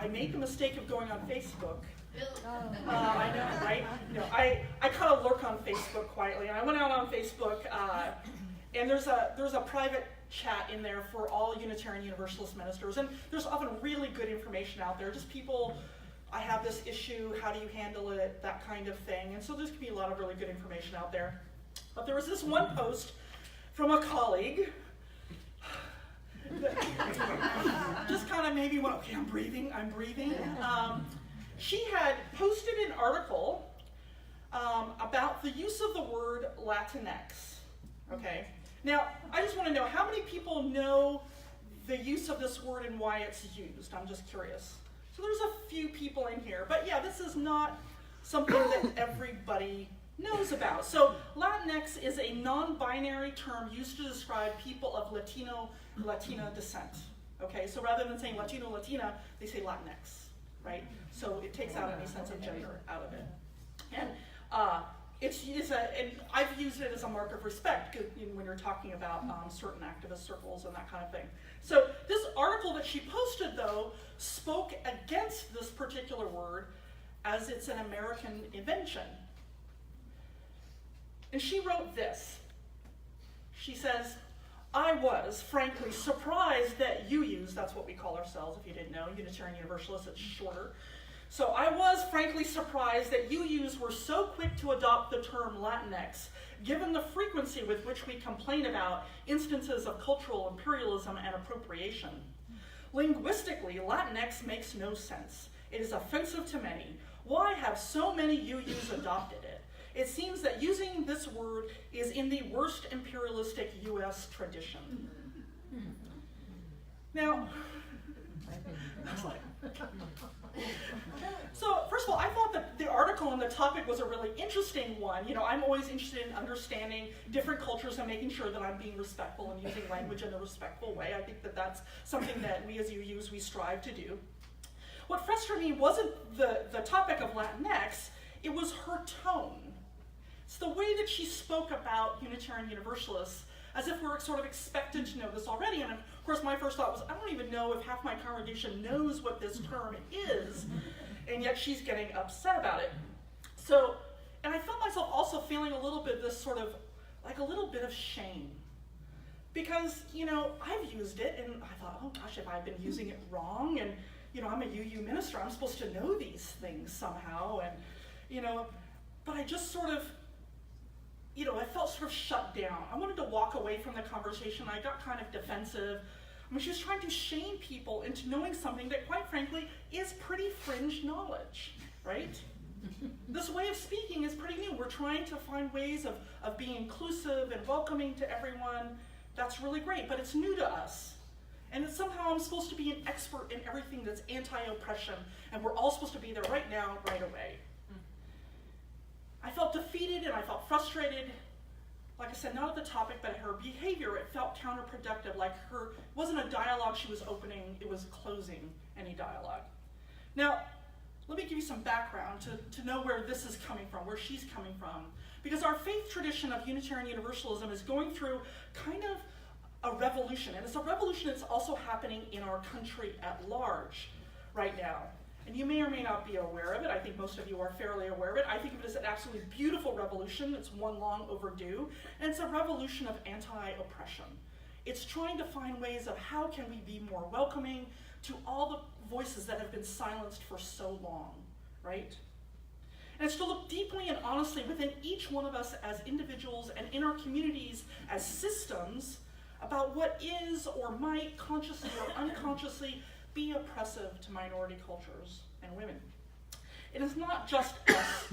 I made the mistake of going on Facebook. I know, right? I kind of lurk on Facebook quietly, and I went out on Facebook, and there's a private chat in there for all Unitarian Universalist ministers, and there's often really good information out there, just people, I have this issue, how do you handle it, that kind of thing, and so there's going to be a lot of really good information out there. But there was this one post from a colleague that just kind of made me went, okay, I'm breathing. She had posted an article about the use of the word Latinx, okay? Now, I just want to know, how many people know the use of this word and why it's used? I'm just curious. So there's a few people in here, but yeah, this is not something that everybody knows about. So Latinx is a non-binary term used to describe people of Latina descent, okay? So rather than saying Latino, Latina, they say Latinx, right? So it takes out any sense of gender out of it. And and I've used it as a mark of respect when you're talking about certain activist circles and that kind of thing. So this article that she posted, though, spoke against this particular word as it's an American invention. And she wrote this. She says, I was, frankly, surprised that UUs, that's what we call ourselves if you didn't know, Unitarian Universalists, it's shorter. So I was, frankly, surprised that UUs were so quick to adopt the term Latinx, given the frequency with which we complain about instances of cultural imperialism and appropriation. Linguistically, Latinx makes no sense. It is offensive to many. Why have so many UUs adopted it? It seems that using this word is in the worst imperialistic US tradition. Now, so first of all, I thought that the article and the topic was a really interesting one. I'm always interested in understanding different cultures and making sure that I'm being respectful and using language in a respectful way. I think that that's something that we as UUs, we strive to do. What frustrated me wasn't the topic of Latinx, it was her tone. It's the way that she spoke about Unitarian Universalists, as if we're sort of expected to know this already. And of course, my first thought was, I don't even know if half my congregation knows what this term is, and yet she's getting upset about it. So, and I felt myself also feeling a little bit this sort of, like a little bit of shame. Because, I've used it, and I thought, oh gosh, if I've been using it wrong, and, I'm a UU minister, I'm supposed to know these things somehow, and, but I just sort of, I felt sort of shut down. I wanted to walk away from the conversation. I got kind of defensive. She was trying to shame people into knowing something that, quite frankly, is pretty fringe knowledge, right? This way of speaking is pretty new. We're trying to find ways of being inclusive and welcoming to everyone. That's really great, but it's new to us. And it's somehow I'm supposed to be an expert in everything that's anti-oppression, and we're all supposed to be there right now, right away. I felt defeated and I felt frustrated. Like I said, not at the topic, but her behavior, it felt counterproductive. Like it wasn't a dialogue she was opening, it was closing any dialogue. Now, let me give you some background to know where this is coming from, where she's coming from. Because our faith tradition of Unitarian Universalism is going through kind of a revolution. And it's a revolution that's also happening in our country at large right now. And you may or may not be aware of it. I think most of you are fairly aware of it. I think of it as an absolutely beautiful revolution. It's one long overdue. And it's a revolution of anti-oppression. It's trying to find ways of how can we be more welcoming to all the voices that have been silenced for so long, right? And it's to look deeply and honestly within each one of us as individuals and in our communities as systems about what is or might consciously or unconsciously be oppressive to minority cultures and women. It is not just us,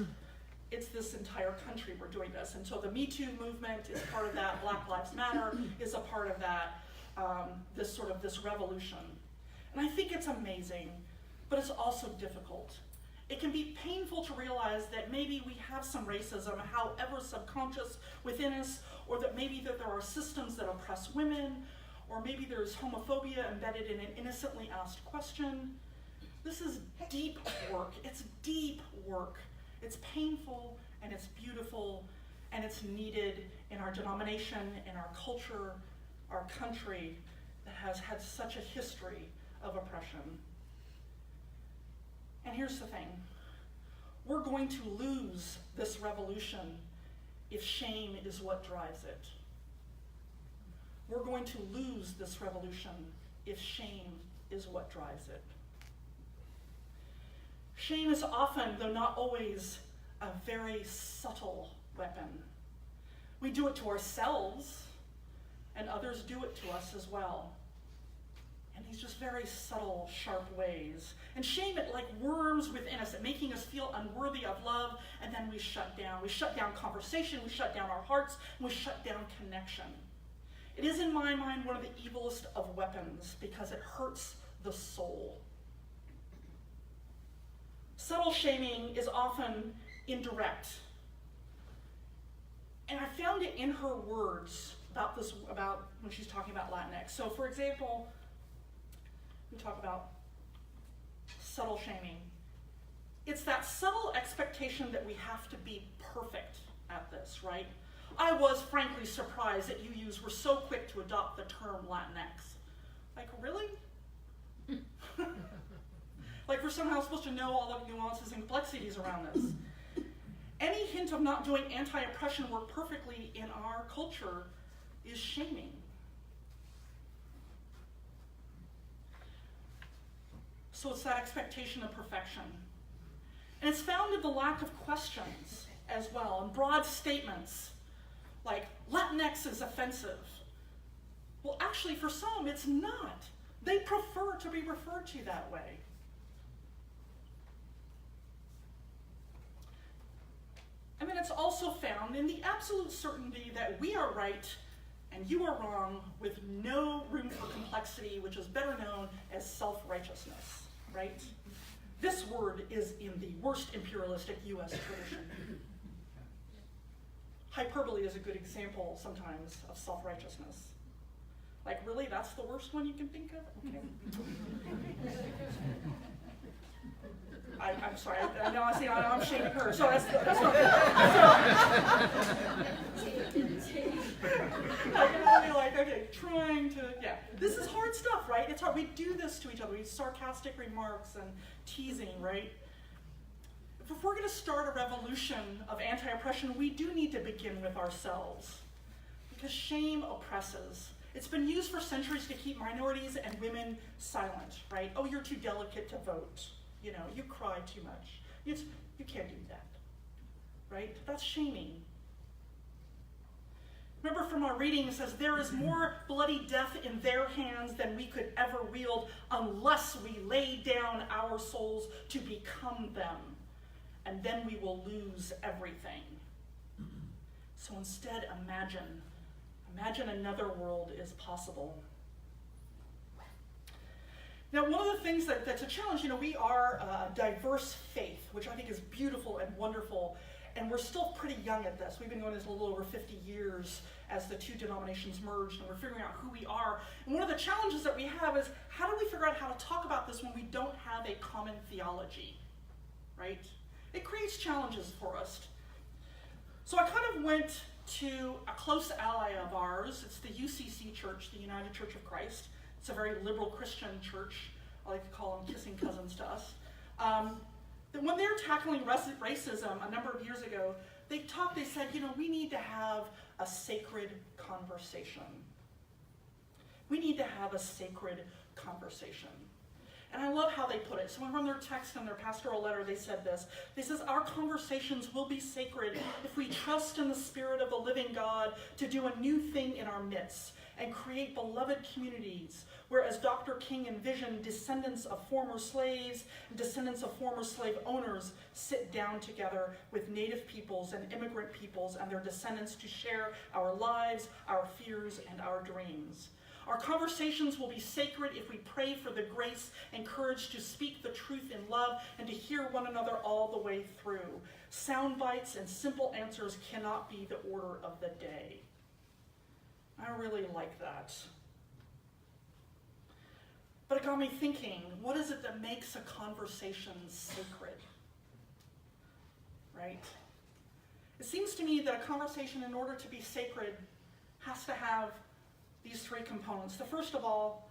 it's this entire country we're doing this. And so the Me Too movement is part of that, Black Lives Matter is a part of that, this revolution. And I think it's amazing, but it's also difficult. It can be painful to realize that maybe we have some racism, however subconscious within us, or that maybe that there are systems that oppress women, or maybe there's homophobia embedded in an innocently asked question. This is deep work. It's deep work. It's painful, and it's beautiful, and it's needed in our denomination, in our culture, our country that has had such a history of oppression. And here's the thing. We're going to lose this revolution if shame is what drives it. We're going to lose this revolution if shame is what drives it. Shame is often, though not always, a very subtle weapon. We do it to ourselves, and others do it to us as well. In these just very subtle, sharp ways. And shame, it like worms within us, making us feel unworthy of love, and then we shut down. We shut down conversation, we shut down our hearts, and we shut down connection. It is, in my mind, one of the evilest of weapons because it hurts the soul. Subtle shaming is often indirect. And I found it in her words about when she's talking about Latinx. So, for example, we talk about subtle shaming. It's that subtle expectation that we have to be perfect at this, right? I was frankly surprised that you were so quick to adopt the term Latinx. Like, really? Like we're somehow supposed to know all the nuances and complexities around this. Any hint of not doing anti-oppression work perfectly in our culture is shaming. So it's that expectation of perfection. And it's found in the lack of questions as well, and broad statements like, Latinx is offensive. Well, actually, for some, it's not. They prefer to be referred to that way. And then it's also found in the absolute certainty that we are right and you are wrong, with no room for complexity, which is better known as self-righteousness, right? This word is in the worst imperialistic US tradition. Hyperbole is a good example sometimes of self-righteousness. Like, really, that's the worst one you can think of? Okay. I'm sorry, I know I'm shaming her, so that's not good. This is hard stuff, right? It's hard. We do this to each other. We use sarcastic remarks and teasing, right? If we're going to start a revolution of anti-oppression, we do need to begin with ourselves. Because shame oppresses. It's been used for centuries to keep minorities and women silent, right? Oh, you're too delicate to vote. You know, you cry too much. You can't do that, right? That's shaming. Remember from our reading, it says, there is more bloody death in their hands than we could ever wield unless we lay down our souls to become them. And then we will lose everything. So instead, imagine another world is possible. Now, one of the things that's a challenge, we are a diverse faith, which I think is beautiful and wonderful, and we're still pretty young at this. We've been going this a little over 50 years as the two denominations merged, and we're figuring out who we are. And one of the challenges that we have is, how do we figure out how to talk about this when we don't have a common theology, right? It creates challenges for us. So I kind of went to a close ally of ours. It's the UCC Church, the United Church of Christ. It's a very liberal Christian church. I like to call them kissing cousins to us. When they were tackling racism a number of years ago, they said, we need to have a sacred conversation. We need to have a sacred conversation. And I love how they put it. So from their text and their pastoral letter, they said this. They says, our conversations will be sacred if we trust in the Spirit of the living God to do a new thing in our midst and create beloved communities where, as Dr. King envisioned, descendants of former slaves and descendants of former slave owners sit down together with native peoples and immigrant peoples and their descendants to share our lives, our fears, and our dreams. Our conversations will be sacred if we pray for the grace and courage to speak the truth in love and to hear one another all the way through. Sound bites and simple answers cannot be the order of the day. I really like that. But it got me thinking, what is it that makes a conversation sacred? Right? It seems to me that a conversation, in order to be sacred, has to have these three components. The first of all,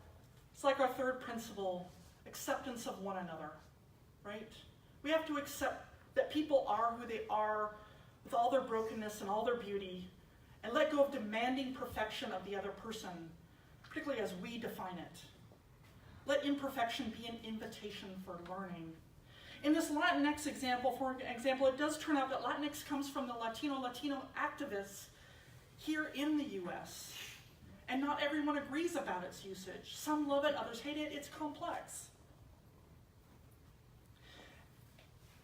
it's like our third principle, acceptance of one another. right? We have to accept that people are who they are with all their brokenness and all their beauty, and let go of demanding perfection of the other person, particularly as we define it. Let imperfection be an invitation for learning. In this Latinx example, for example, it does turn out that Latinx comes from the Latino activists here in the US. And not everyone agrees about its usage. Some love it, others hate it. It's complex.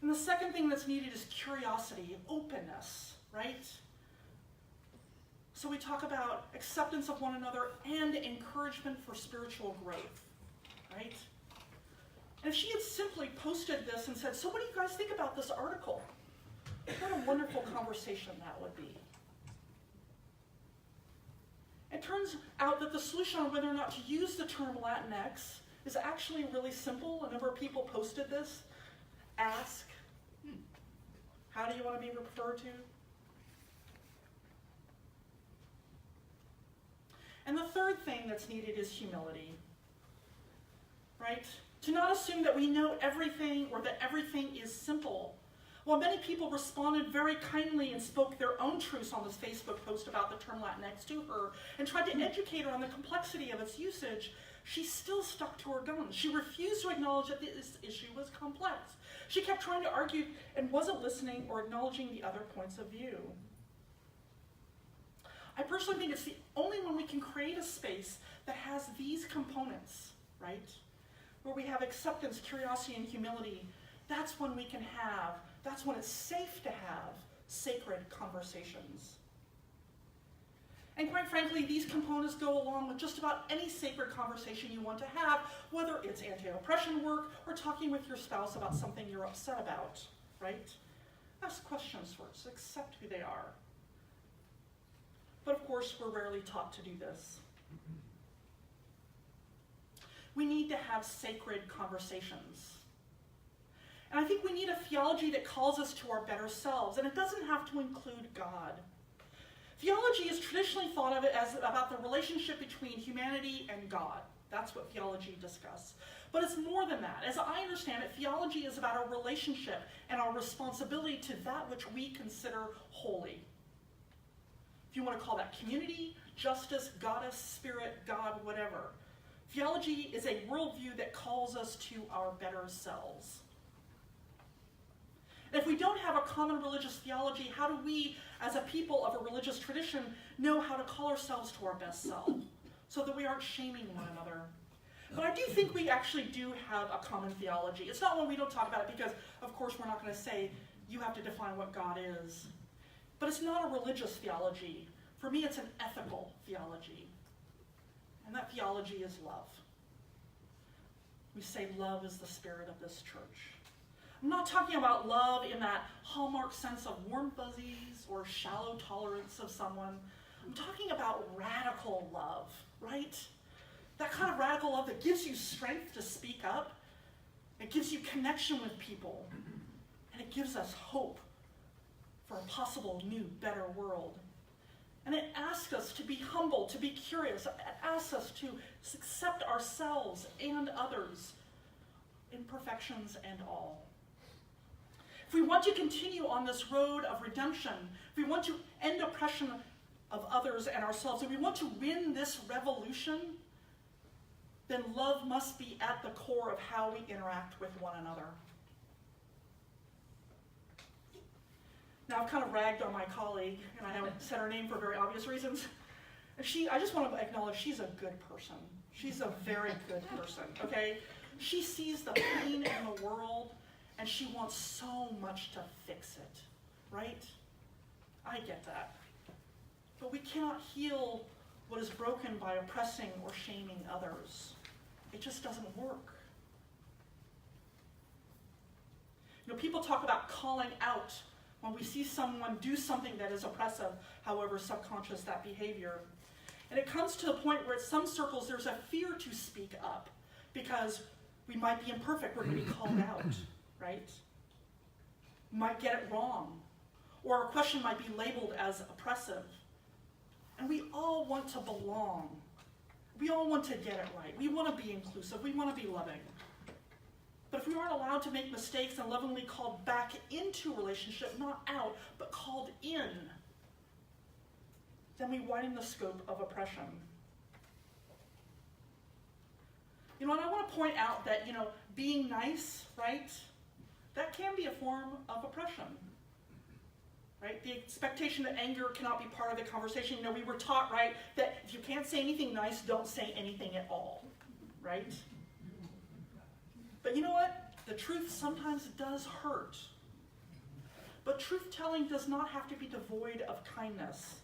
And the second thing that's needed is curiosity, openness, right? So we talk about acceptance of one another and encouragement for spiritual growth, right? And if she had simply posted this and said, so what do you guys think about this article? What a wonderful conversation that would be. It turns out that the solution on whether or not to use the term Latinx is actually really simple. A number of people posted this. Ask, how do you want to be referred to? And the third thing that's needed is humility, right? To not assume that we know everything or that everything is simple. While many people responded very kindly and spoke their own truths on this Facebook post about the term Latinx to her and tried to educate her on the complexity of its usage, she still stuck to her guns. She refused to acknowledge that this issue was complex. She kept trying to argue and wasn't listening or acknowledging the other points of view. I personally think it's the only one we can create a space that has these components, right? Where we have acceptance, curiosity, and humility. That's when we can have, that's when it's safe to have sacred conversations. And quite frankly, these components go along with just about any sacred conversation you want to have, whether it's anti-oppression work or talking with your spouse about something you're upset about, right? Ask questions first, accept who they are. But of course, we're rarely taught to do this. We need to have sacred conversations. And I think we need a theology that calls us to our better selves, and it doesn't have to include God. Theology is traditionally thought of it as about the relationship between humanity and God. That's what theology discusses. But it's more than that. As I understand it, theology is about our relationship and our responsibility to that which we consider holy. If you want to call that community, justice, goddess, spirit, God, whatever. Theology is a worldview that calls us to our better selves. And if we don't have a common religious theology, how do we, as a people of a religious tradition, know how to call ourselves to our best self so that we aren't shaming one another? But I do think we actually do have a common theology. It's not one we don't talk about it because, of course, we're not going to say you have to define what God is. But it's not a religious theology. For me, it's an ethical theology. And that theology is love. We say love is the spirit of this church. I'm not talking about love in that hallmark sense of warm fuzzies or shallow tolerance of someone. I'm talking about radical love, right? That kind of radical love that gives you strength to speak up. It gives you connection with people. And it gives us hope for a possible new, better world. And it asks us to be humble, to be curious. It asks us to accept ourselves and others, imperfections and all. If we want to continue on this road of redemption, if we want to end oppression of others and ourselves, if we want to win this revolution, then love must be at the core of how we interact with one another. Now, I've kind of ragged on my colleague, and I haven't said her name for very obvious reasons. I just want to acknowledge she's a good person. She's a very good person, okay? She sees the pain in the world, and she wants so much to fix it, right? I get that. But we cannot heal what is broken by oppressing or shaming others. It just doesn't work. You know, people talk about calling out when we see someone do something that is oppressive, however subconscious that behavior. And it comes to the point where in some circles there's a fear to speak up because we might be imperfect, we're going to be called out, right? We might get it wrong, or a question might be labeled as oppressive. And we all want to belong. We all want to get it right. We want to be inclusive. We want to be loving. But if we aren't allowed to make mistakes and lovingly called back into relationship, not out, but called in, then we widen the scope of oppression. And I want to point out that, being nice, right, that can be a form of oppression, right? The expectation that anger cannot be part of the conversation. We were taught, right, that if you can't say anything nice, don't say anything at all, right? But you know what? The truth sometimes does hurt. But truth-telling does not have to be devoid of kindness.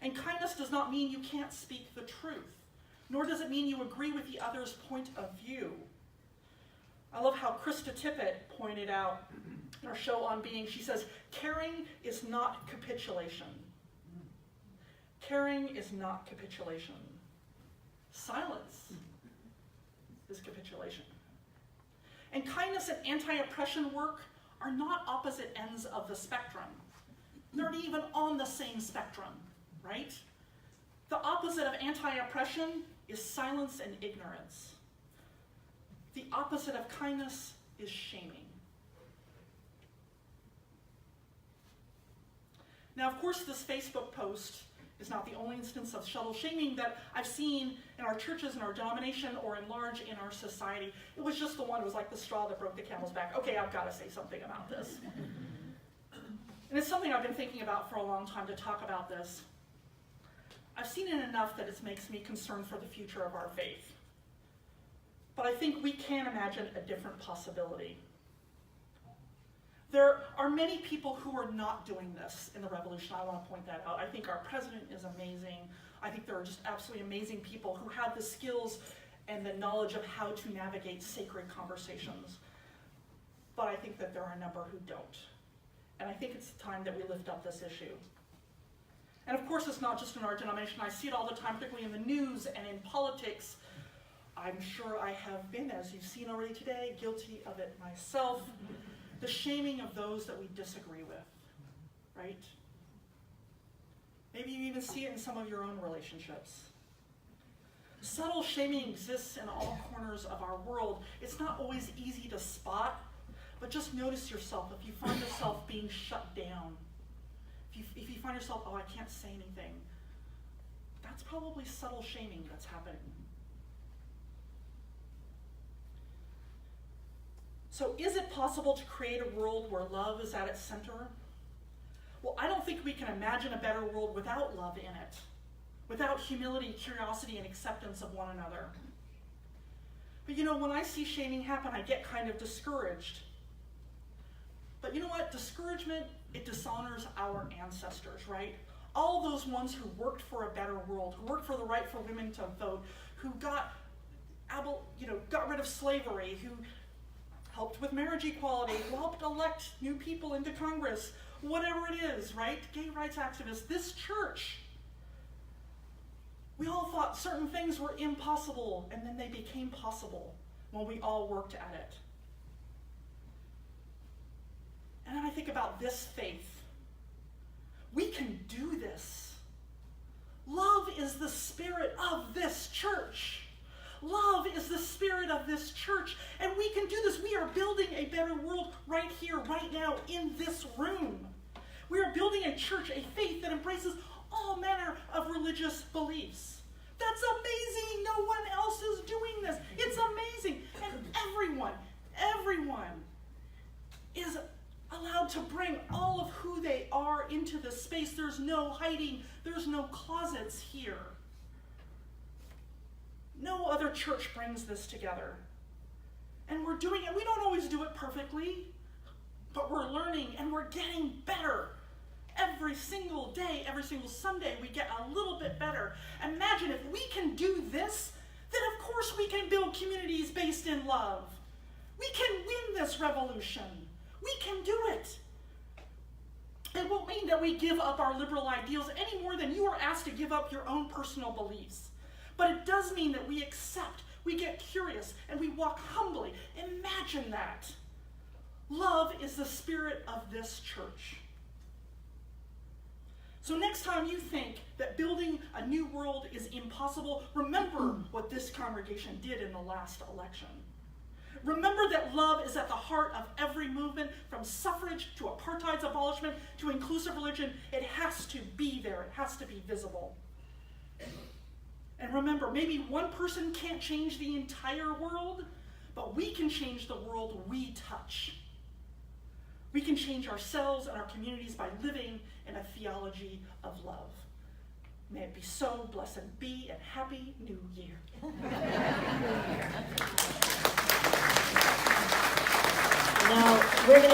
And kindness does not mean you can't speak the truth, nor does it mean you agree with the other's point of view. I love how Krista Tippett pointed out in our show on Being. She says, caring is not capitulation. Caring is not capitulation. Silence is capitulation. And kindness and anti-oppression work are not opposite ends of the spectrum. They're not even on the same spectrum, right? The opposite of anti-oppression is silence and ignorance. The opposite of kindness is shaming. Now, of course, this Facebook post is not the only instance of subtle shaming that I've seen in our churches, in our denomination, or in large in our society. It was just the one, it was like the straw that broke the camel's back. Okay, I've got to say something about this. And it's something I've been thinking about for a long time, to talk about this. I've seen it enough that it makes me concerned for the future of our faith. But I think we can imagine a different possibility. There are many people who are not doing this in the revolution. I want to point that out. I think our president is amazing. I think there are just absolutely amazing people who have the skills and the knowledge of how to navigate sacred conversations. But I think that there are a number who don't. And I think it's time that we lift up this issue. And of course, it's not just in our denomination. I see it all the time, particularly in the news and in politics. I'm sure I have been, as you've seen already today, guilty of it myself. The shaming of those that we disagree with, right? Maybe you even see it in some of your own relationships. Subtle shaming exists in all corners of our world. It's not always easy to spot, but just notice yourself. If you find yourself being shut down, if you find yourself, oh, I can't say anything, that's probably subtle shaming that's happening. So is it possible to create a world where love is at its center? Well, I don't think we can imagine a better world without love in it, without humility, curiosity, and acceptance of one another. But when I see shaming happen, I get kind of discouraged. But you know what? Discouragement, it dishonors our ancestors, right? All those ones who worked for a better world, who worked for the right for women to vote, who got rid of slavery, who helped with marriage equality, who helped elect new people into Congress, whatever it is, right? Gay rights activists, this church. We all thought certain things were impossible, and then they became possible when we all worked at it. And then I think about this faith. We can do this. Love is the spirit of this church. Love is the spirit of this church, and we can do this. We are building a better world right here, right now, in this room. We are building a church, a faith that embraces all manner of religious beliefs. That's amazing. No one else is doing this. It's amazing. And everyone is allowed to bring all of who they are into this space. There's no hiding. There's no closets here. No other church brings this together. And we're doing it. We don't always do it perfectly, but we're learning and we're getting better. Every single day, every single Sunday, we get a little bit better. Imagine if we can do this, then of course we can build communities based in love. We can win this revolution. We can do it. It won't mean that we give up our liberal ideals any more than you are asked to give up your own personal beliefs. But it does mean that we accept, we get curious, and we walk humbly. Imagine that. Love is the spirit of this church. So next time you think that building a new world is impossible, remember what this congregation did in the last election. Remember that love is at the heart of every movement, from suffrage to apartheid's abolishment to inclusive religion. It has to be there. It has to be visible. And remember, maybe one person can't change the entire world, but we can change the world we touch. We can change ourselves and our communities by living in a theology of love. May it be so. Blessed be and Happy New Year. Now, we're going to